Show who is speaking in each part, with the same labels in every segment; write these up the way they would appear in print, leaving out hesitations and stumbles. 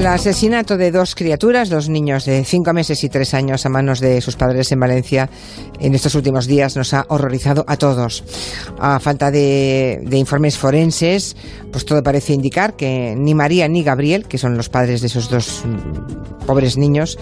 Speaker 1: El asesinato de dos criaturas, dos niños de 5 meses y 3 años a manos de sus padres en Valencia en estos últimos días nos ha horrorizado a todos. A falta de informes forenses, pues todo parece indicar que ni María ni Gabriel, que son los padres de esos dos pobres niños,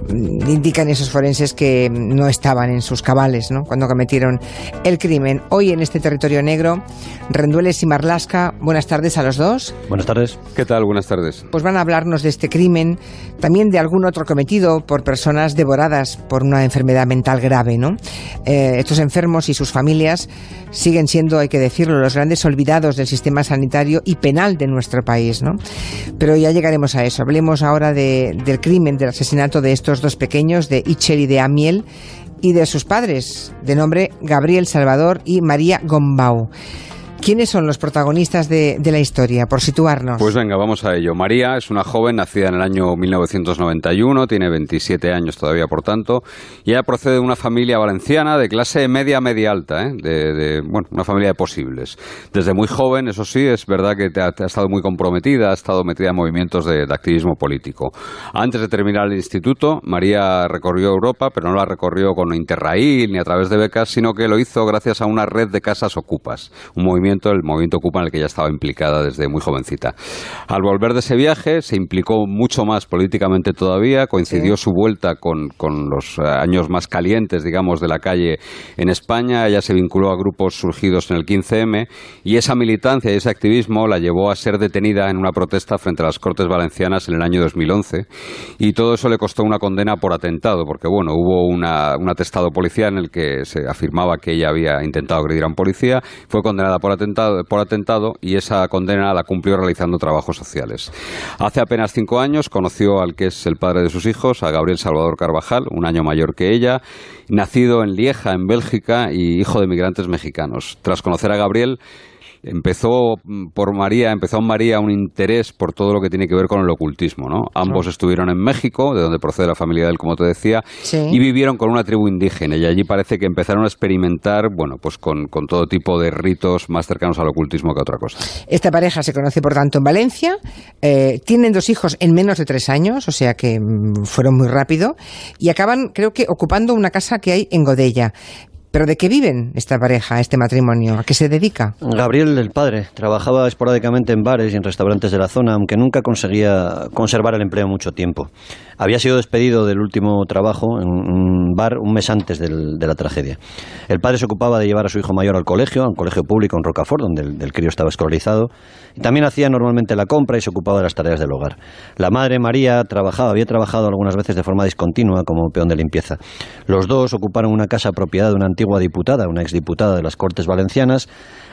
Speaker 1: indican esos forenses que no estaban en sus cabales, ¿no?, cuando cometieron el crimen. Hoy en este territorio negro, Rendueles y Marlaska, buenas tardes a los dos.
Speaker 2: Buenas tardes.
Speaker 3: ¿Qué tal? Buenas tardes.
Speaker 1: Pues van a hablarnos de este crimen, también de algún otro cometido por personas devoradas por una enfermedad mental grave, ¿no? Estos enfermos y sus familias siguen siendo, hay que decirlo, los grandes olvidados del sistema sanitario y penal de nuestro país, ¿no? Pero ya llegaremos a eso. Hablemos ahora del crimen, del asesinato de estos dos pequeños, de Itziar y de Amiel, y de sus padres, de nombre Gabriel Salvador y María Gombau. ¿Quiénes son los protagonistas de la historia, por situarnos?
Speaker 3: Pues venga, vamos a ello. María es una joven nacida en el año 1991, tiene 27 años todavía, por tanto, y ella procede de una familia valenciana de clase media alta, bueno, una familia de posibles. Desde muy joven, eso sí, es verdad que ha estado muy comprometida, ha estado metida en movimientos de activismo político. Antes de terminar el instituto, María recorrió Europa, pero no la recorrió con Interrail ni a través de becas, sino que lo hizo gracias a una red de casas ocupas, el movimiento Ocupa, en el que ella estaba implicada desde muy jovencita. Al volver de ese viaje se implicó mucho más políticamente todavía, coincidió su vuelta con los años más calientes, digamos, de la calle en España. Ella se vinculó a grupos surgidos en el 15M y esa militancia y ese activismo la llevó a ser detenida en una protesta frente a las Cortes Valencianas en el año 2011, y todo eso le costó una condena por atentado, porque bueno, hubo un atestado policial en el que se afirmaba que ella había intentado agredir a un policía, fue condenada por atentado y esa condena la cumplió realizando trabajos sociales. Hace apenas 5 años conoció al que es el padre de sus hijos, a Gabriel Salvador Carvajal, un año mayor que ella, nacido en Lieja, en Bélgica, y hijo de migrantes mexicanos. Tras conocer a Gabriel, empezó en María un interés por todo lo que tiene que ver con el ocultismo, ¿no? Ambos estuvieron en México, de donde procede la familia de él, como te decía, sí, y vivieron con una tribu indígena, y allí parece que empezaron a experimentar, bueno, pues con todo tipo de ritos más cercanos al ocultismo que a otra cosa.
Speaker 1: Esta pareja se conoce, por tanto, en Valencia, tienen 2 hijos en menos de 3 años, o sea que fueron muy rápido, y acaban, creo que, ocupando una casa que hay en Godella. ¿Pero de qué viven esta pareja, este matrimonio? ¿A qué se dedica?
Speaker 2: Gabriel, el padre, trabajaba esporádicamente en bares y en restaurantes de la zona, aunque nunca conseguía conservar el empleo mucho tiempo. Había sido despedido del último trabajo en un bar un mes antes de la tragedia. El padre se ocupaba de llevar a su hijo mayor al colegio, a un colegio público en Rocafort, donde el crío estaba escolarizado, y también hacía normalmente la compra y se ocupaba de las tareas del hogar. La madre, María, había trabajado algunas veces de forma discontinua como peón de limpieza. Los dos ocuparon una casa propiedad de una antigua diputada, una exdiputada de las Cortes Valencianas,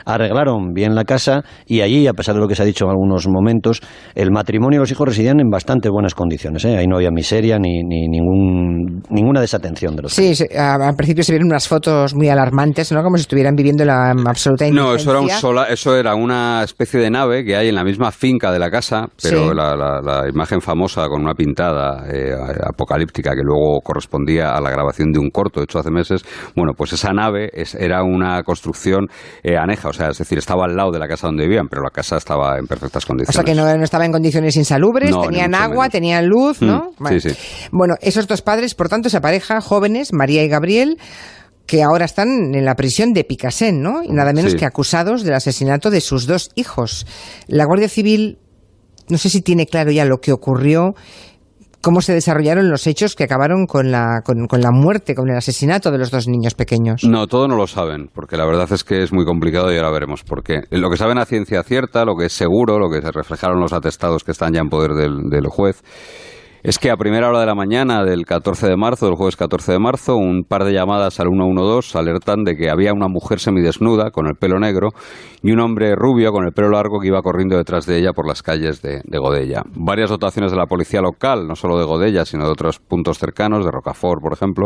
Speaker 2: arreglaron bien la casa y allí, a pesar de lo que se ha dicho en algunos momentos, el matrimonio y los hijos residían en bastante buenas condiciones, ¿eh? Ahí no había miseria ni ninguna desatención de los
Speaker 1: Sí, al principio se vieron unas fotos muy alarmantes, ¿no? Como si estuvieran viviendo la absoluta indigencia.
Speaker 3: No, eso era una especie de nave que hay en la misma finca de la casa, pero sí, la imagen famosa con una pintada apocalíptica que luego correspondía a la grabación de un corto hecho hace meses, bueno, pues esa nave era una construcción aneja, o sea, es decir, estaba al lado de la casa donde vivían, pero la casa estaba en perfectas condiciones.
Speaker 1: O sea, que no estaba en condiciones insalubres, tenían agua, tenían luz, ¿no?
Speaker 3: Bueno. Sí.
Speaker 1: Bueno, esos dos padres, por tanto, esa pareja, jóvenes, María y Gabriel, que ahora están en la prisión de Picassent, ¿no? Y nada menos que acusados del asesinato de sus 2 hijos. La Guardia Civil, no sé si tiene claro ya lo que ocurrió, cómo se desarrollaron los hechos que acabaron con la muerte, con el asesinato de los 2 niños pequeños.
Speaker 3: No, todo no lo saben, porque la verdad es que es muy complicado y ahora veremos por qué. Lo que saben a ciencia cierta, lo que es seguro, lo que se reflejaron los atestados que están ya en poder del juez, es que a primera hora de la mañana del jueves 14 de marzo, un par de llamadas al 112 alertan de que había una mujer semidesnuda con el pelo negro y un hombre rubio con el pelo largo que iba corriendo detrás de ella por las calles de Godella. Varias dotaciones de la policía local, no solo de Godella, sino de otros puntos cercanos, de Rocafort, por ejemplo,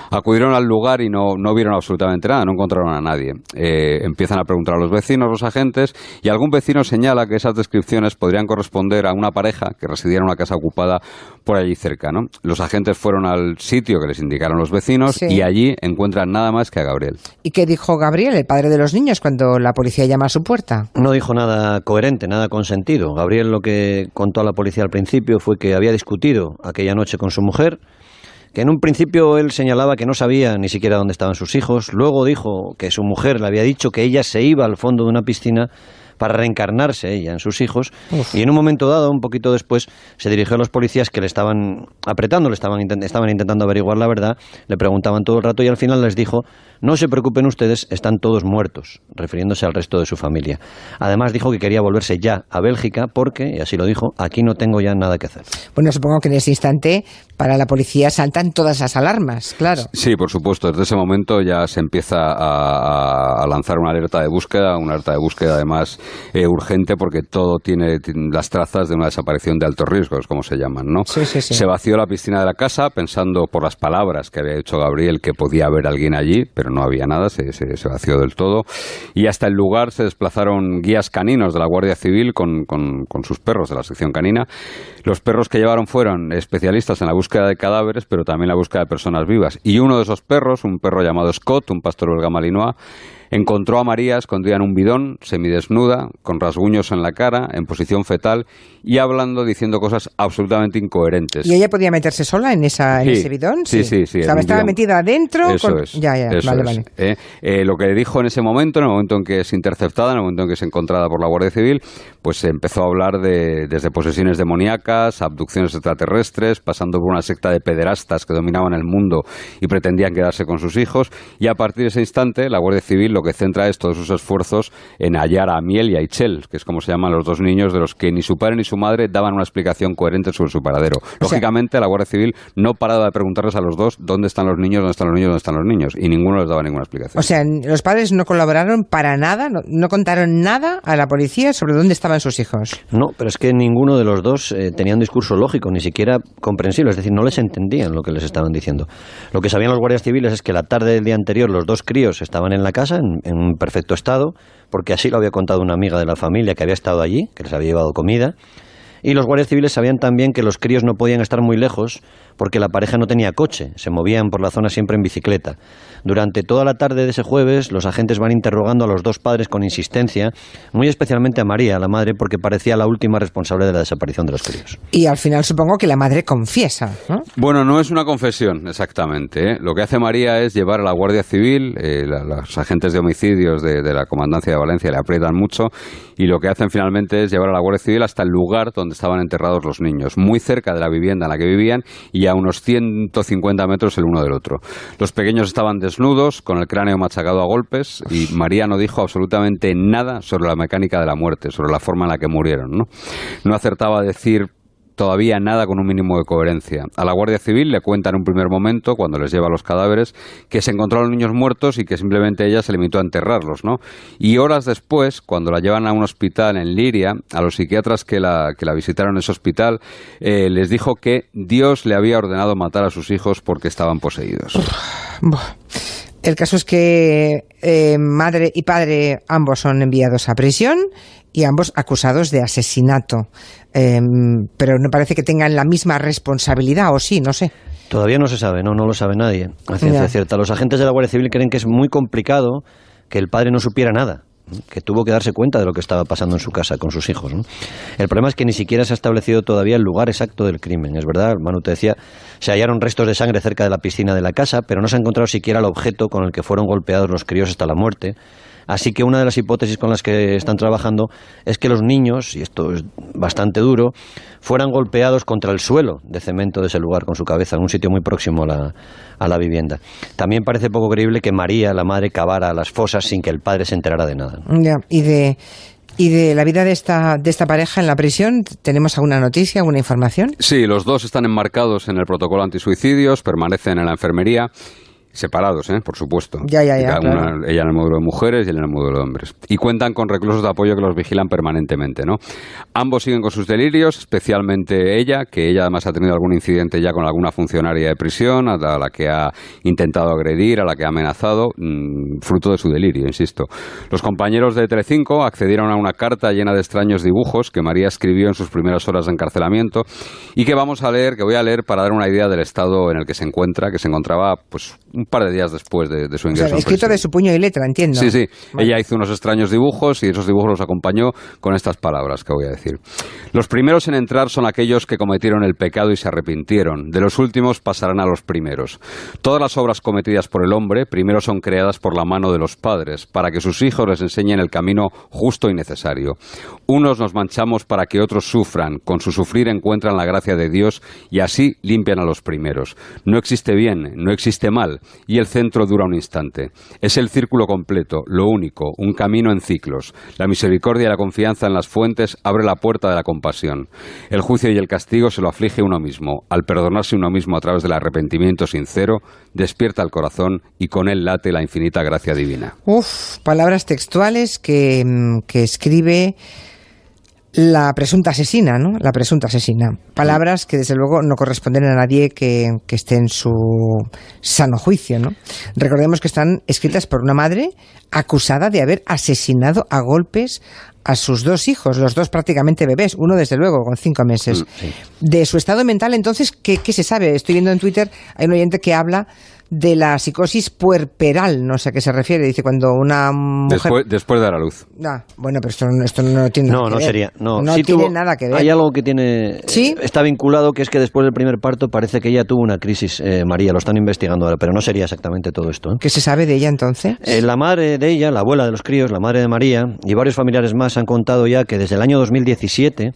Speaker 3: acudieron al lugar y no vieron absolutamente nada, no encontraron a nadie. Empiezan a preguntar a los vecinos, los agentes, y algún vecino señala que esas descripciones podrían corresponder a una pareja que residía en una casa ocupada por allí cerca, ¿no? Los agentes fueron al sitio que les indicaron los vecinos
Speaker 1: Sí.
Speaker 3: y allí encuentran nada más que a Gabriel.
Speaker 1: ¿Y qué dijo Gabriel, el padre de los niños, cuando la policía llama a su puerta?
Speaker 2: No dijo nada coherente, nada con sentido. Gabriel lo que contó a la policía al principio fue que había discutido aquella noche con su mujer, que en un principio él señalaba que no sabía ni siquiera dónde estaban sus hijos. Luego dijo que su mujer le había dicho que ella se iba al fondo de una piscina para reencarnarse ella en sus hijos.
Speaker 1: Uf.
Speaker 2: Y en un momento dado, un poquito después, se dirigió a los policías que le estaban apretando, estaban intentando averiguar la verdad, le preguntaban todo el rato y al final les dijo: no se preocupen ustedes, están todos muertos, refiriéndose al resto de su familia. Además dijo que quería volverse ya a Bélgica porque, y así lo dijo, aquí no tengo ya nada que hacer.
Speaker 1: Bueno, supongo que en ese instante para la policía saltan todas las alarmas, claro.
Speaker 3: Sí, por supuesto. Desde ese momento ya se empieza a lanzar una alerta de búsqueda además urgente, porque todo tiene las trazas de una desaparición de alto riesgo, es como se llaman, ¿no?
Speaker 1: Sí.
Speaker 3: Se vació la piscina de la casa pensando, por las palabras que había dicho Gabriel, que podía haber alguien allí, pero no había nada, se vació del todo. Y hasta el lugar se desplazaron guías caninos de la Guardia Civil con sus perros de la sección canina. Los perros que llevaron fueron especialistas en la búsqueda de cadáveres, pero también la búsqueda de personas vivas. Y uno de esos perros, un perro llamado Scott, un pastor belga malinois, encontró a María escondida en un bidón, semidesnuda, con rasguños en la cara, en posición fetal y hablando, diciendo cosas absolutamente incoherentes.
Speaker 1: ¿Y ella podía meterse sola en ese bidón?
Speaker 3: Sí.
Speaker 1: O sea, estaba metida adentro.
Speaker 3: Eso es.
Speaker 1: Ya,
Speaker 3: Eso
Speaker 1: vale.
Speaker 3: es. Lo que dijo en ese momento, en el momento en que es interceptada, en el momento en que es encontrada por la Guardia Civil, pues se empezó a hablar desde posesiones demoníacas, abducciones extraterrestres, pasando por una secta de pederastas que dominaban el mundo y pretendían quedarse con sus hijos. Y a partir de ese instante, la Guardia Civil lo que centra es todos sus esfuerzos en hallar a Amiel y a Itzel, que es como se llaman los dos niños de los que ni su padre ni su madre daban una explicación coherente sobre su paradero. Lógicamente, la Guardia Civil no paraba de preguntarles a los dos dónde están los niños, y ninguno les daba ninguna explicación.
Speaker 1: O sea, los padres no colaboraron para nada, no contaron nada a la policía sobre dónde estaban sus hijos.
Speaker 2: No, pero es que ninguno de los dos tenía un discurso lógico, ni siquiera comprensible, es decir, no les entendían lo que les estaban diciendo. Lo que sabían los guardias civiles es que la tarde del día anterior los dos críos estaban en la casa, en un perfecto estado, porque así lo había contado una amiga de la familia que había estado allí, que les había llevado comida. Y los guardias civiles sabían también que los críos no podían estar muy lejos porque la pareja no tenía coche, se movían por la zona siempre en bicicleta. Durante toda la tarde de ese jueves, los agentes van interrogando a los dos padres con insistencia, muy especialmente a María, la madre, porque parecía la última responsable de la desaparición de los críos.
Speaker 1: Y al final supongo que la madre confiesa, ¿no?
Speaker 3: Bueno, no es una confesión exactamente, ¿eh? Lo que hace María es llevar a la Guardia Civil, los agentes de homicidios de la Comandancia de Valencia le aprietan mucho, y lo que hacen finalmente es llevar a la Guardia Civil hasta el lugar donde estaban enterrados los niños, muy cerca de la vivienda en la que vivían y a unos 150 metros el uno del otro. Los pequeños estaban desnudos, con el cráneo machacado a golpes, y María no dijo absolutamente nada sobre la mecánica de la muerte, sobre la forma en la que murieron, ¿no? No acertaba a decir todavía nada con un mínimo de coherencia. A la Guardia Civil le cuenta en un primer momento, cuando les lleva los cadáveres, que se encontraron los niños muertos y que simplemente ella se limitó a enterrarlos, ¿no? Y horas después, cuando la llevan a un hospital en Liria, a los psiquiatras que la visitaron en ese hospital, les dijo que Dios le había ordenado matar a sus hijos porque estaban poseídos.
Speaker 1: El caso es que madre y padre ambos son enviados a prisión y ambos acusados de asesinato. Pero no parece que tengan la misma responsabilidad, o sí, no sé.
Speaker 2: Todavía no se sabe, no lo sabe nadie, a ciencia cierta. Los agentes de la Guardia Civil creen que es muy complicado que el padre no supiera nada, que tuvo que darse cuenta de lo que estaba pasando en su casa con sus hijos, ¿no? El problema es que ni siquiera se ha establecido todavía el lugar exacto del crimen. Es verdad, Manu te decía, se hallaron restos de sangre cerca de la piscina de la casa, pero no se ha encontrado siquiera el objeto con el que fueron golpeados los críos hasta la muerte. Así que una de las hipótesis con las que están trabajando es que los niños, y esto es bastante duro, fueran golpeados contra el suelo de cemento de ese lugar con su cabeza, en un sitio muy próximo a la vivienda. También parece poco creíble que María, la madre, cavara las fosas sin que el padre se enterara de nada, ¿no?
Speaker 1: Ya, y de la vida de esta pareja en la prisión, ¿tenemos alguna noticia, alguna información?
Speaker 3: Sí, los dos están enmarcados en el protocolo antisuicidios, permanecen en la enfermería. Separados, por supuesto.
Speaker 1: Ya,
Speaker 3: claro. Ella en el módulo de mujeres y él en el módulo de hombres. Y cuentan con reclusos de apoyo que los vigilan permanentemente, ¿no? Ambos siguen con sus delirios, especialmente ella, que ella además ha tenido algún incidente ya con alguna funcionaria de prisión, a la que ha intentado agredir, a la que ha amenazado, fruto de su delirio, insisto. Los compañeros de Telecinco accedieron a una carta llena de extraños dibujos que María escribió en sus primeras horas de encarcelamiento y que voy a leer para dar una idea del estado en el que se encontraba, pues, un par de días después de su ingreso.
Speaker 1: O sea, escrito de su puño y letra, entiendo.
Speaker 3: Sí.
Speaker 1: Vale.
Speaker 3: Ella hizo unos extraños dibujos y esos dibujos los acompañó con estas palabras que voy a decir. Los primeros en entrar son aquellos que cometieron el pecado y se arrepintieron. De los últimos pasarán a los primeros. Todas las obras cometidas por el hombre primero son creadas por la mano de los padres, para que sus hijos les enseñen el camino justo y necesario. Unos nos manchamos para que otros sufran. Con su sufrir encuentran la gracia de Dios y así limpian a los primeros. No existe bien, no existe mal, y el centro dura un instante. Es el círculo completo, lo único, un camino en ciclos. La misericordia y la confianza en las fuentes abre la puerta de la compasión. El juicio y el castigo se lo aflige uno mismo. Al perdonarse uno mismo a través del arrepentimiento sincero, despierta el corazón y con él late la infinita gracia divina.
Speaker 1: Palabras textuales que escribe la presunta asesina, ¿no? La presunta asesina. Palabras que desde luego no corresponden a nadie que esté en su sano juicio, ¿no? Recordemos que están escritas por una madre acusada de haber asesinado a golpes a sus dos hijos, los dos prácticamente bebés, uno desde luego con 5 meses.
Speaker 2: Sí.
Speaker 1: De su estado mental, entonces, ¿qué se sabe? Estoy viendo en Twitter, hay un oyente que habla de la psicosis puerperal, no sé a qué se refiere. Dice cuando una mujer...
Speaker 3: Después de dar a luz.
Speaker 1: Bueno, pero esto no tiene nada que ver. No
Speaker 2: sí
Speaker 1: tiene nada que ver.
Speaker 2: Hay algo que tiene...
Speaker 1: ¿Sí?
Speaker 2: Está vinculado, que es que después del primer parto parece que ella tuvo una crisis, María, lo están investigando ahora, pero no sería exactamente todo esto.
Speaker 1: ¿Qué se sabe de ella entonces?
Speaker 2: La madre de ella, la abuela de los críos, la madre de María, y varios familiares más han contado ya que desde el año 2017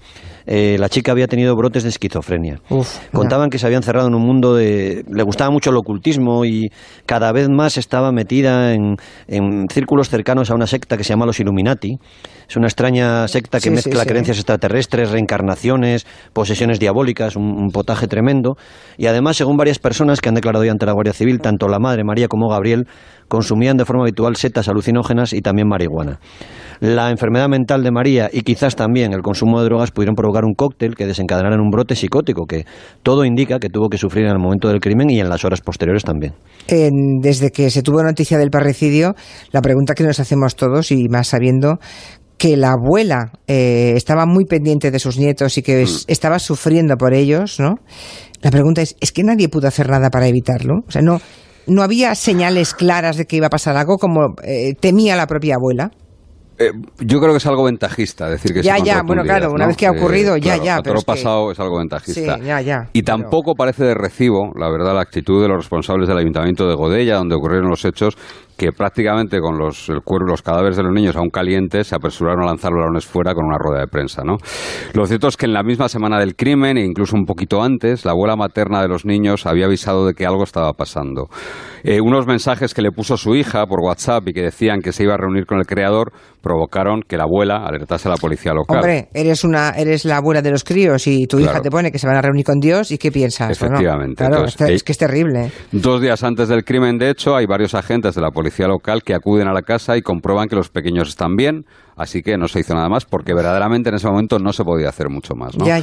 Speaker 2: la chica había tenido brotes de esquizofrenia. Contaban que se había encerrado en un mundo de... Le gustaba mucho el ocultismo y cada vez más estaba metida en círculos cercanos a una secta que se llama los Illuminati. Es una extraña secta que mezcla creencias extraterrestres, reencarnaciones, posesiones diabólicas, un potaje tremendo. Y además, según varias personas que han declarado ya ante la Guardia Civil, tanto la madre María como Gabriel consumían de forma habitual setas alucinógenas y también marihuana. La enfermedad mental de María y quizás también el consumo de drogas pudieron provocar un cóctel que desencadenara un brote psicótico que todo indica que tuvo que sufrir en el momento del crimen y en las horas posteriores también.
Speaker 1: Desde que se tuvo noticia del parricidio, la pregunta que nos hacemos todos, y más sabiendo que la abuela estaba muy pendiente de sus nietos y que estaba sufriendo por ellos, ¿no? La pregunta ¿es que nadie pudo hacer nada para evitarlo? O sea, no había señales claras de que iba a pasar algo como temía la propia abuela.
Speaker 3: Yo creo que es algo ventajista decir que
Speaker 1: bueno, claro, una vez que ha ocurrido,
Speaker 3: claro, pero lo pasado es algo ventajista.
Speaker 1: Sí,
Speaker 3: y tampoco parece de recibo, la verdad, la actitud de los responsables del Ayuntamiento de Godella, donde ocurrieron los hechos, que prácticamente con los cadáveres de los niños aún calientes se apresuraron a lanzar balones fuera con una rueda de prensa, ¿no? Lo cierto es que en la misma semana del crimen, e incluso un poquito antes, la abuela materna de los niños había avisado de que algo estaba pasando. Unos mensajes que le puso su hija por WhatsApp y que decían que se iba a reunir con el creador provocaron que la abuela alertase a la policía local.
Speaker 1: Hombre, eres la abuela de los críos y tu hija te pone que se van a reunir con Dios y ¿qué piensas?
Speaker 3: Efectivamente.
Speaker 1: Claro,
Speaker 3: entonces,
Speaker 1: es que es terrible.
Speaker 3: 2 días antes del crimen, de hecho, hay varios agentes de la policía local que acuden a la casa y comprueban que los pequeños están bien, así que no se hizo nada más porque verdaderamente en ese momento no se podía hacer mucho más, ¿no?
Speaker 1: Ya.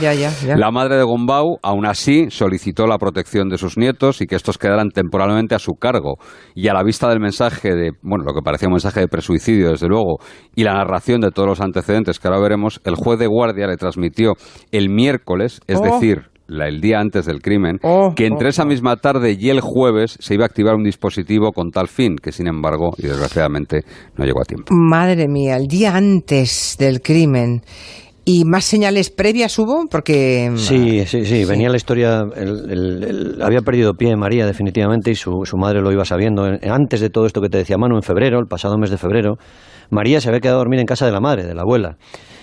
Speaker 3: La madre de Gombau, aún así, solicitó la protección de sus nietos y que estos quedaran temporalmente a su cargo. Y a la vista del mensaje lo que parecía un mensaje de presuicidio, desde luego, y la narración de todos los antecedentes que ahora veremos, el juez de guardia le transmitió el miércoles, es decir, el día antes del crimen, que entre esa misma tarde y el jueves se iba a activar un dispositivo con tal fin, que sin embargo, y desgraciadamente, no llegó a tiempo.
Speaker 1: Madre mía, el día antes del crimen. ¿Y más señales previas hubo? Porque...
Speaker 2: Sí. Venía la historia, había perdido pie María definitivamente y su madre lo iba sabiendo. Antes de todo esto que te decía Manu, en febrero, el pasado mes de febrero, María se había quedado a dormir en casa de la madre, de la abuela.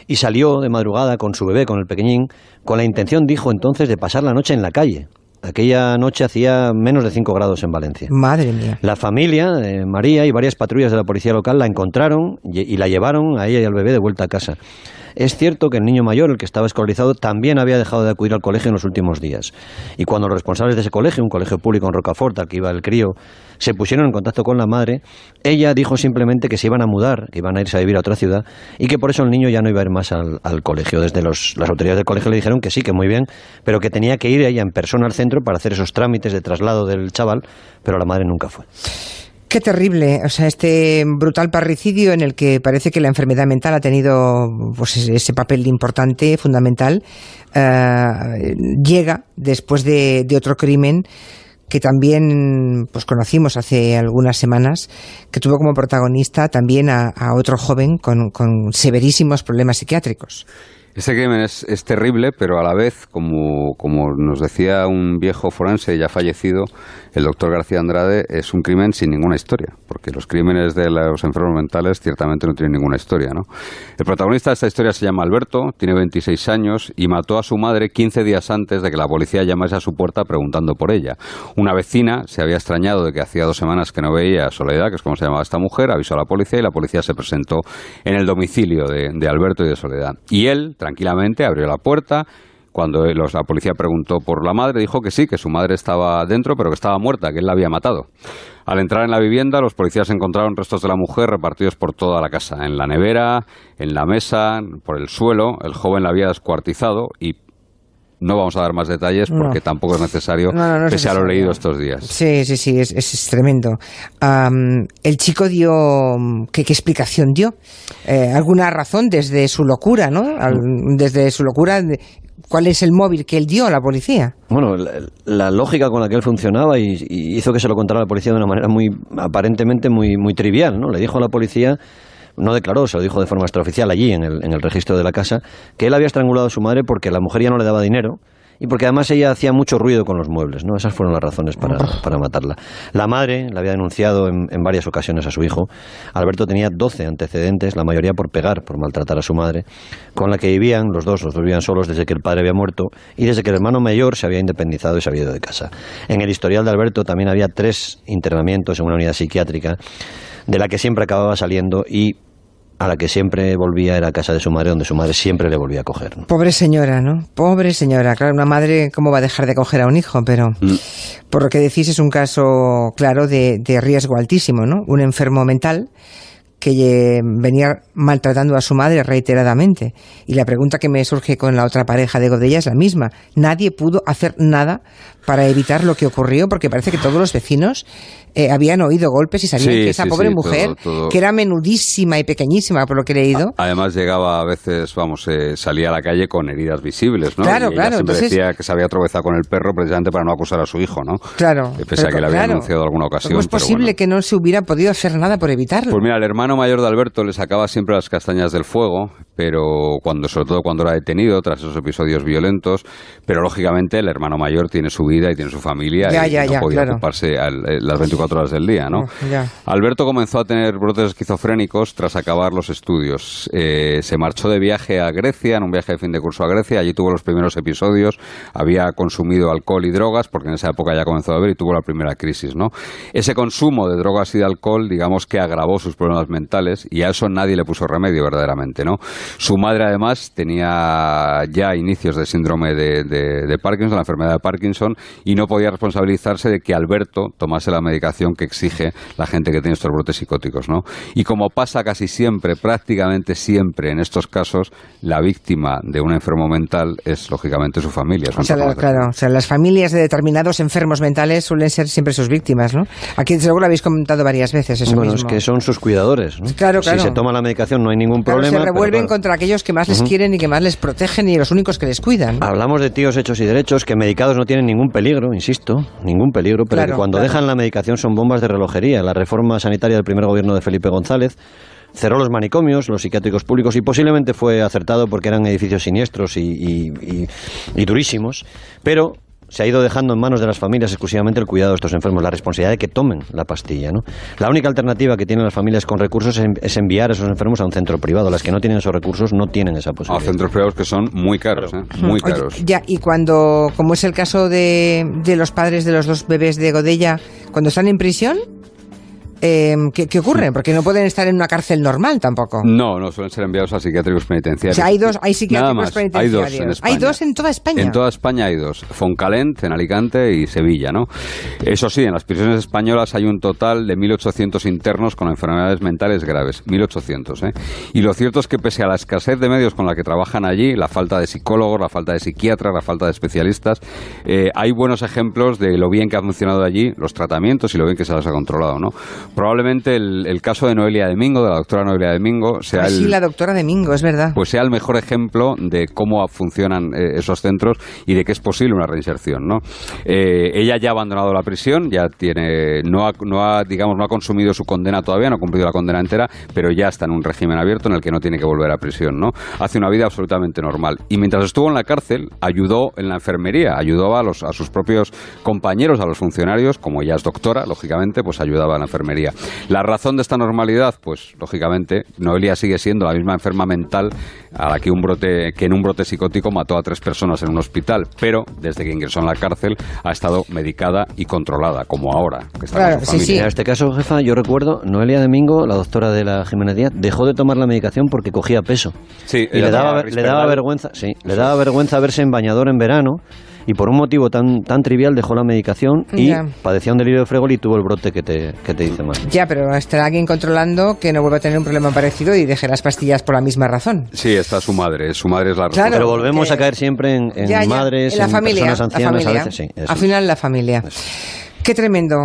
Speaker 2: Y salió de madrugada con su bebé, con el pequeñín, con la intención, dijo entonces, de pasar la noche en la calle. Aquella noche hacía menos de 5 grados en Valencia.
Speaker 1: Madre mía.
Speaker 2: La familia, María y varias patrullas de la policía local la encontraron y la llevaron a ella y al bebé de vuelta a casa. Es cierto que el niño mayor, el que estaba escolarizado, también había dejado de acudir al colegio en los últimos días. Y cuando los responsables de ese colegio, un colegio público en Rocafort, al que iba el crío, se pusieron en contacto con la madre, ella dijo simplemente que se iban a mudar, que iban a irse a vivir a otra ciudad y que por eso el niño ya no iba a ir más al colegio. Desde las autoridades del colegio le dijeron que sí, que muy bien, pero que tenía que ir ella en persona al centro para hacer esos trámites de traslado del chaval, pero la madre nunca fue.
Speaker 1: Qué terrible, o sea, este brutal parricidio en el que parece que la enfermedad mental ha tenido pues ese papel importante, fundamental, llega después de otro crimen que también pues conocimos hace algunas semanas, que tuvo como protagonista también a otro joven con severísimos problemas psiquiátricos.
Speaker 3: Este crimen es terrible, pero a la vez, como nos decía un viejo forense ya fallecido, el doctor García Andrade, es un crimen sin ninguna historia, porque los crímenes de los enfermos mentales ciertamente no tienen ninguna historia, ¿no? El protagonista de esta historia se llama Alberto, tiene 26 años y mató a su madre 15 días antes de que la policía llamase a su puerta preguntando por ella. Una vecina se había extrañado de que hacía 2 semanas que no veía a Soledad, que es como se llamaba esta mujer, avisó a la policía y la policía se presentó en el domicilio de Alberto y de Soledad. Y él, tranquilamente, abrió la puerta. Cuando la policía preguntó por la madre, dijo que sí, que su madre estaba dentro, pero que estaba muerta, que él la había matado. Al entrar en la vivienda, los policías encontraron restos de la mujer repartidos por toda la casa, en la nevera, en la mesa, por el suelo. El joven la había descuartizado y no vamos a dar más detalles porque tampoco es necesario, pese a lo leído estos días.
Speaker 1: Sí, es tremendo. El chico dio... ¿Qué explicación dio? ¿Alguna razón desde su locura, no? Desde su locura... ¿Cuál es el móvil que él dio a la policía?
Speaker 2: Bueno, la lógica con la que él funcionaba y hizo que se lo contara a la policía de una manera aparentemente muy trivial, ¿no? Le dijo a la policía, no declaró, se lo dijo de forma extraoficial allí en el registro de la casa, que él había estrangulado a su madre porque la mujer ya no le daba dinero y porque además ella hacía mucho ruido con los muebles, ¿no? Esas fueron las razones para matarla. La madre la había denunciado en varias ocasiones a su hijo. Alberto tenía 12 antecedentes, la mayoría por pegar, por maltratar a su madre, con la que vivían, los dos vivían solos desde que el padre había muerto y desde que el hermano mayor se había independizado y se había ido de casa. En el historial de Alberto también había 3 internamientos en una unidad psiquiátrica, de la que siempre acababa saliendo y a la que siempre volvía era a casa de su madre, donde su madre siempre le volvía a coger, ¿no?
Speaker 1: Pobre señora, ¿no? Pobre señora. Claro, una madre, ¿cómo va a dejar de coger a un hijo? Pero, por lo que decís, es un caso claro de riesgo altísimo, ¿no? Un enfermo mental que venía maltratando a su madre reiteradamente. Y la pregunta que me surge con la otra pareja de Godella es la misma. Nadie pudo hacer nada para evitar lo que ocurrió, porque parece que todos los vecinos habían oído golpes y sabían que esa pobre mujer, que era menudísima y pequeñísima, por lo que he leído.
Speaker 3: Además llegaba a veces, salía a la calle con heridas visibles, ¿no?
Speaker 1: Claro,
Speaker 3: y ella siempre
Speaker 1: entonces
Speaker 3: decía que se había tropezado con el perro precisamente para no acusar a su hijo, ¿no?
Speaker 1: Claro.
Speaker 3: Pese a que le había anunciado alguna ocasión.
Speaker 1: ¿Cómo es posible que no se hubiera podido hacer nada por evitarlo?
Speaker 3: Pues mira, el hermano mayor de Alberto le sacaba siempre las castañas del fuego, pero sobre todo cuando era detenido tras esos episodios violentos, pero lógicamente el hermano mayor tiene su vida y tiene su familia y no podía ocuparse las 24 horas del día, ¿no? Alberto comenzó a tener brotes esquizofrénicos tras acabar los estudios. Se marchó de viaje a Grecia, en un viaje de fin de curso a Grecia, allí tuvo los primeros episodios, había consumido alcohol y drogas, porque en esa época ya comenzó a beber y tuvo la primera crisis, ¿no? Ese consumo de drogas y de alcohol, digamos que agravó sus problemas mentales y a eso nadie le puso remedio verdaderamente, ¿no? Su madre además tenía ya inicios de síndrome de Parkinson, la enfermedad de Parkinson, y no podía responsabilizarse de que Alberto tomase la medicación que exige la gente que tiene estos brotes psicóticos, ¿no? Y como pasa casi siempre, prácticamente siempre en estos casos, la víctima de un enfermo mental es lógicamente su familia.
Speaker 1: Las familias de determinados enfermos mentales suelen ser siempre sus víctimas, ¿no? Aquí seguro lo habéis comentado varias veces eso mismo.
Speaker 2: Es que son sus cuidadores, ¿no?
Speaker 1: Claro.
Speaker 2: Si se toma la medicación no hay ningún problema.
Speaker 1: Se revuelven contra aquellos que más les quieren y que más les protegen y los únicos que les cuidan.
Speaker 2: Hablamos de tíos hechos y derechos que medicados no tienen ningún peligro, insisto, ningún peligro, pero que cuando dejan la medicación son bombas de relojería. La reforma sanitaria del primer gobierno de Felipe González cerró los manicomios, los psiquiátricos públicos, y posiblemente fue acertado porque eran edificios siniestros y durísimos, pero se ha ido dejando en manos de las familias exclusivamente el cuidado de estos enfermos, la responsabilidad de que tomen la pastilla, ¿no? La única alternativa que tienen las familias con recursos es enviar a esos enfermos a un centro privado. Las que no tienen esos recursos no tienen esa posibilidad.
Speaker 3: A centros privados que son muy caros, muy caros.
Speaker 1: Oye, ya, y cuando, como es el caso de los padres de los 2 bebés de Godella, cuando están en prisión, ¿Qué ocurre? Porque no pueden estar en una cárcel normal tampoco.
Speaker 3: No suelen ser enviados a psiquiátricos penitenciarios.
Speaker 1: O sea, hay psiquiátricos penitenciarios.
Speaker 3: Hay dos en España.
Speaker 1: ¿Hay dos en toda España?
Speaker 3: En toda España hay dos. Foncalent, en Alicante, y Sevilla, ¿no? Eso sí, en las prisiones españolas hay un total de 1.800 internos con enfermedades mentales graves. 1.800, ¿eh? Y lo cierto es que pese a la escasez de medios con la que trabajan allí, la falta de psicólogos, la falta de psiquiatras, la falta de especialistas, hay buenos ejemplos de lo bien que ha funcionado allí los tratamientos y lo bien que se las ha controlado, ¿no? Probablemente el caso de Noelia Domingo, de la doctora Noelia Domingo, sea
Speaker 1: sí, la doctora Domingo, es verdad.
Speaker 3: Pues sea el mejor ejemplo de cómo funcionan esos centros y de que es posible una reinserción, ¿no? Ella ya ha abandonado la prisión, ya no ha consumido su condena todavía, no ha cumplido la condena entera, pero ya está en un régimen abierto en el que no tiene que volver a prisión, ¿no? Hace una vida absolutamente normal. Y mientras estuvo en la cárcel, ayudó en la enfermería, ayudó a sus propios compañeros, a los funcionarios, como ella es doctora, lógicamente, pues ayudaba en la enfermería. La razón de esta normalidad, pues lógicamente, Noelia sigue siendo la misma enferma mental a la que en un brote psicótico mató a 3 personas en un hospital, pero desde que ingresó en la cárcel ha estado medicada y controlada, como ahora, que está con su familia.
Speaker 2: Sí. En este caso, jefa, yo recuerdo, Noelia Domingo, la doctora de la Jiménez Díaz, dejó de tomar la medicación porque cogía peso.
Speaker 3: Sí,
Speaker 2: y le daba vergüenza verse en bañador en verano. Y por un motivo tan trivial dejó la medicación y padecía un delirio de Fregoli y tuvo el brote que te dice más.
Speaker 1: Ya, pero estará alguien controlando que no vuelva a tener un problema parecido y deje las pastillas por la misma razón.
Speaker 3: Sí, está su madre es la razón.
Speaker 1: Claro,
Speaker 2: pero volvemos a caer siempre en madres, en personas ancianas a veces. Sí,
Speaker 1: al final la familia. Qué tremendo.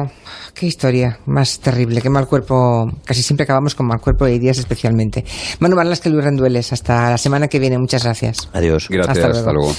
Speaker 1: Qué historia más terrible, qué mal cuerpo. Casi siempre acabamos con mal cuerpo y días especialmente. Manu Marlasque, Luis Rendueles, hasta la semana que viene. Muchas gracias.
Speaker 2: Adiós.
Speaker 3: Gracias, hasta luego.